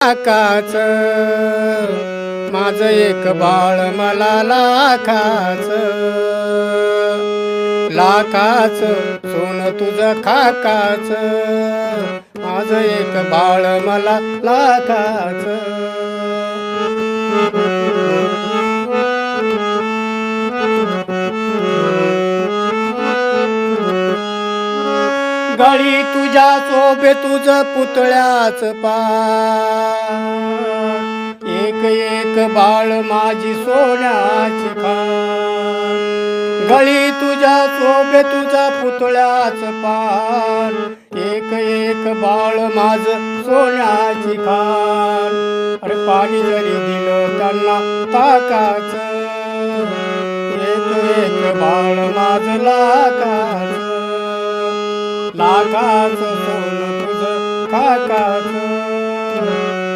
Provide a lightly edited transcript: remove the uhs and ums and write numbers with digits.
लाखाच माझं एक बाळ मला लाखाच लाखाच सोन तुझं खाकाच माझं एक बाळ मला लाखाच गळी तुझ्या शोभे तुझ पुतळ्याच पार एक एक बाळ माझी सोन्याची खान गळी तुझ्या शोभे तुझा पुतळ्याच पार एक एक बाळ माझ सोन्याची खान अरे पाणी जरी दिलं त्यांना ताकाच एक एक बाळ माझ लाखाच लाखाच सोन तुझं खाकाच